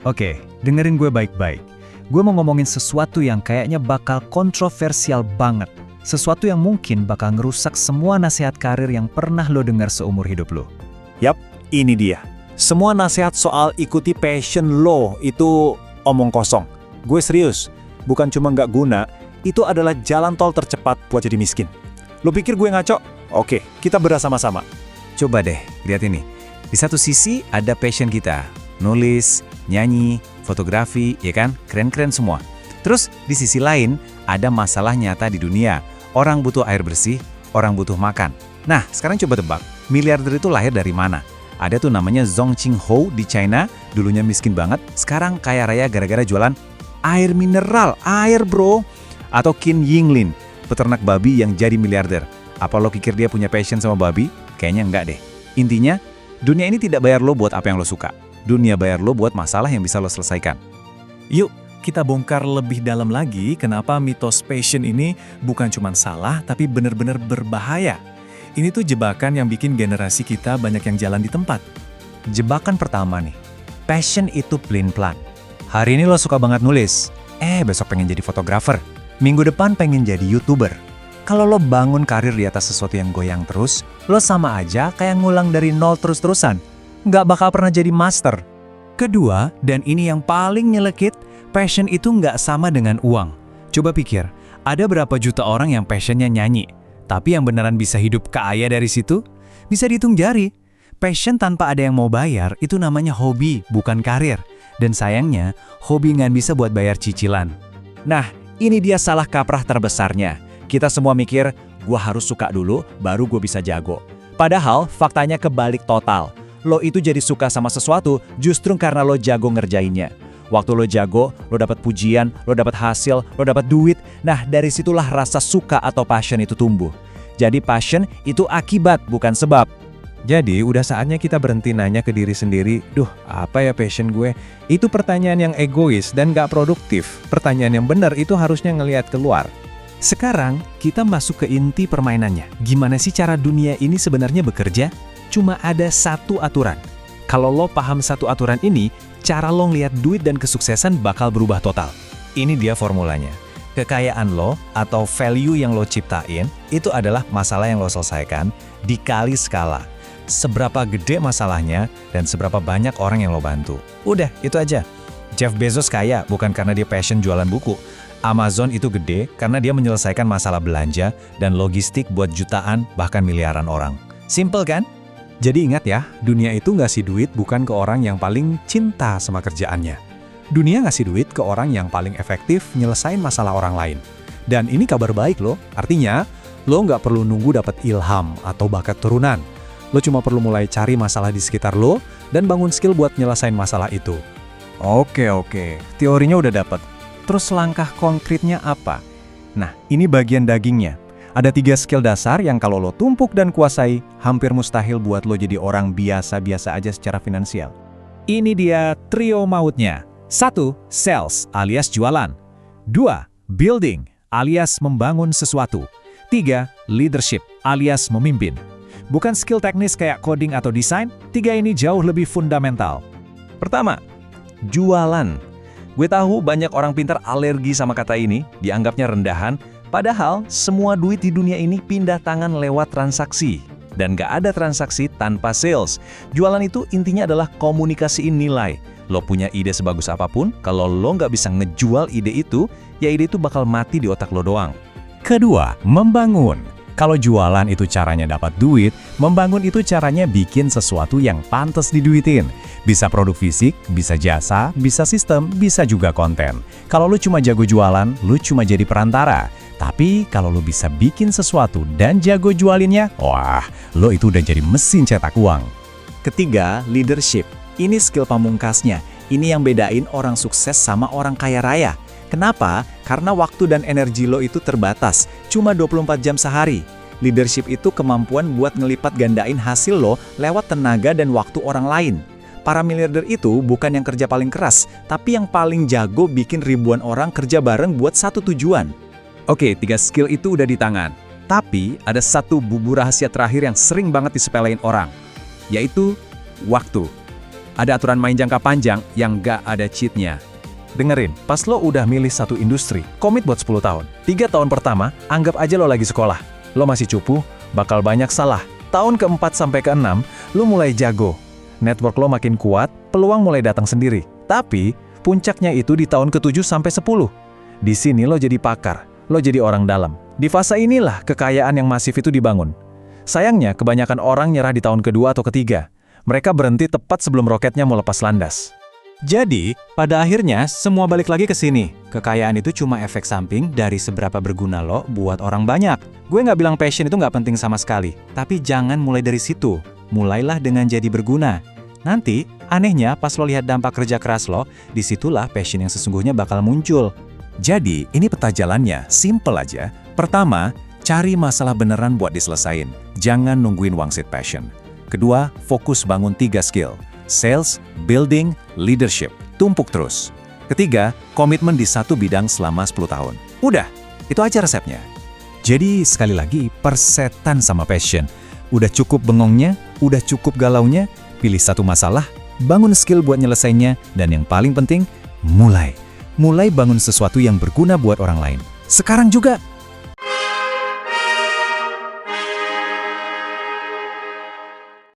Oke, dengerin gue baik-baik. Gue mau ngomongin sesuatu yang kayaknya bakal kontroversial banget. Sesuatu yang mungkin bakal ngerusak semua nasihat karir yang pernah lo dengar seumur hidup lo. Yap, ini dia. Semua nasihat soal ikuti passion lo itu omong kosong. Gue serius, bukan cuma nggak guna, itu adalah jalan tol tercepat buat jadi miskin. Lo pikir gue ngaco? Oke, kita bersama-sama. Coba deh, lihat ini. Di satu sisi ada passion kita, nulis, nyanyi, fotografi, ya kan? Keren-keren semua. Terus di sisi lain ada masalah nyata di dunia. Orang butuh air bersih, orang butuh makan. Nah, sekarang coba tebak, miliarder itu lahir dari mana? Ada tuh namanya Zhong Qinghou di China, dulunya miskin banget, sekarang kaya raya gara-gara jualan air mineral, air bro. Atau Qin Yinglin, peternak babi yang jadi miliarder. Apa lo pikir dia punya passion sama babi? Kayaknya enggak deh. Intinya, dunia ini tidak bayar lo buat apa yang lo suka. Dunia bayar lo buat masalah yang bisa lo selesaikan. Yuk, kita bongkar lebih dalam lagi kenapa mitos passion ini bukan cuma salah, tapi benar-benar berbahaya. Ini tuh jebakan yang bikin generasi kita banyak yang jalan di tempat. Jebakan pertama nih, passion itu plan. Hari ini lo suka banget nulis, besok pengen jadi fotografer. Minggu depan pengen jadi YouTuber. Kalau lo bangun karir di atas sesuatu yang goyang terus, lo sama aja kayak ngulang dari nol terus-terusan. Nggak bakal pernah jadi master. Kedua, dan ini yang paling nyelekit, passion itu nggak sama dengan uang. Coba pikir, ada berapa juta orang yang passionnya nyanyi, tapi yang beneran bisa hidup kaya dari situ? Bisa dihitung jari. Passion tanpa ada yang mau bayar, itu namanya hobi, bukan karir. Dan sayangnya, hobi nggak bisa buat bayar cicilan. Nah, ini dia salah kaprah terbesarnya. Kita semua mikir, gua harus suka dulu, baru gue bisa jago. Padahal, faktanya kebalik total. Lo itu jadi suka sama sesuatu justru karena lo jago ngerjainnya. Waktu lo jago, lo dapat pujian, lo dapat hasil, lo dapat duit. Nah, dari situlah rasa suka atau passion itu tumbuh. Jadi passion itu akibat, bukan sebab. Jadi, udah saatnya kita berhenti nanya ke diri sendiri, duh, apa ya passion gue? Itu pertanyaan yang egois dan gak produktif. Pertanyaan yang benar itu harusnya ngelihat keluar. Sekarang, kita masuk ke inti permainannya. Gimana sih cara dunia ini sebenarnya bekerja? Cuma ada satu aturan. Kalau lo paham satu aturan ini, cara lo ngeliat duit dan kesuksesan bakal berubah total. Ini dia formulanya. Kekayaan lo atau value yang lo ciptain, itu adalah masalah yang lo selesaikan dikali skala. Seberapa gede masalahnya dan seberapa banyak orang yang lo bantu. Udah, itu aja. Jeff Bezos kaya bukan karena dia passion jualan buku. Amazon itu gede karena dia menyelesaikan masalah belanja dan logistik buat jutaan bahkan miliaran orang. Simple kan? Jadi ingat ya, dunia itu ngasih duit bukan ke orang yang paling cinta sama kerjaannya. Dunia ngasih duit ke orang yang paling efektif nyelesain masalah orang lain. Dan ini kabar baik loh, artinya lo nggak perlu nunggu dapat ilham atau bakat turunan. Lo cuma perlu mulai cari masalah di sekitar lo dan bangun skill buat nyelesain masalah itu. Oke, teorinya udah dapet. Terus langkah konkretnya apa? Nah, ini bagian dagingnya. Ada 3 skill dasar yang kalau lo tumpuk dan kuasai, hampir mustahil buat lo jadi orang biasa-biasa aja secara finansial. Ini dia trio mautnya. 1. Sales alias jualan. 2. Building alias membangun sesuatu. 3. Leadership alias memimpin. Bukan skill teknis kayak coding atau desain, 3 ini jauh lebih fundamental. Pertama, jualan. Gue tahu banyak orang pintar alergi sama kata ini, dianggapnya rendahan. Padahal, semua duit di dunia ini pindah tangan lewat transaksi. Dan gak ada transaksi tanpa sales. Jualan itu intinya adalah komunikasiin nilai. Lo punya ide sebagus apapun, kalau lo gak bisa ngejual ide itu, ya ide itu bakal mati di otak lo doang. Kedua, membangun. Kalau jualan itu caranya dapat duit, membangun itu caranya bikin sesuatu yang pantas diduitin. Bisa produk fisik, bisa jasa, bisa sistem, bisa juga konten. Kalau lo cuma jago jualan, lo cuma jadi perantara. Tapi kalau lo bisa bikin sesuatu dan jago jualinnya, wah, lo itu udah jadi mesin cetak uang. Ketiga, leadership. Ini skill pamungkasnya. Ini yang bedain orang sukses sama orang kaya raya. Kenapa? Karena waktu dan energi lo itu terbatas, cuma 24 jam sehari. Leadership itu kemampuan buat ngelipat gandain hasil lo lewat tenaga dan waktu orang lain. Para miliarder itu bukan yang kerja paling keras, tapi yang paling jago bikin ribuan orang kerja bareng buat satu tujuan. Oke, 3 skill itu udah di tangan. Tapi ada satu bumbu rahasia terakhir yang sering banget disepelein orang, yaitu waktu. Ada aturan main jangka panjang yang nggak ada cheat-nya. Dengerin, pas lo udah milih satu industri, komit buat 10 tahun. 3 tahun pertama, anggap aja lo lagi sekolah. Lo masih cupu, bakal banyak salah. Tahun ke-4 sampai ke-6, lo mulai jago. Network lo makin kuat, peluang mulai datang sendiri. Tapi, puncaknya itu di tahun ke-7 sampai 10. Di sini lo jadi pakar, lo jadi orang dalam. Di fase inilah kekayaan yang masif itu dibangun. Sayangnya, kebanyakan orang nyerah di tahun kedua atau ketiga. Mereka berhenti tepat sebelum roketnya mau lepas landas. Jadi, pada akhirnya semua balik lagi ke sini. Kekayaan itu cuma efek samping dari seberapa berguna lo buat orang banyak. Gue nggak bilang passion itu nggak penting sama sekali. Tapi jangan mulai dari situ. Mulailah dengan jadi berguna. Nanti, anehnya pas lo lihat dampak kerja keras lo, disitulah passion yang sesungguhnya bakal muncul. Jadi, ini peta jalannya, simple aja. Pertama, cari masalah beneran buat diselesain. Jangan nungguin wangsit passion. Kedua, fokus bangun 3 skill. Sales, building, leadership. Tumpuk terus. Ketiga, komitmen di satu bidang selama 10 tahun. Udah, itu aja resepnya. Jadi, sekali lagi, persetan sama passion. Udah cukup bengongnya, udah cukup galaunya, pilih satu masalah, bangun skill buat nyelesainnya, dan yang paling penting, mulai. Mulai bangun sesuatu yang berguna buat orang lain. Sekarang juga,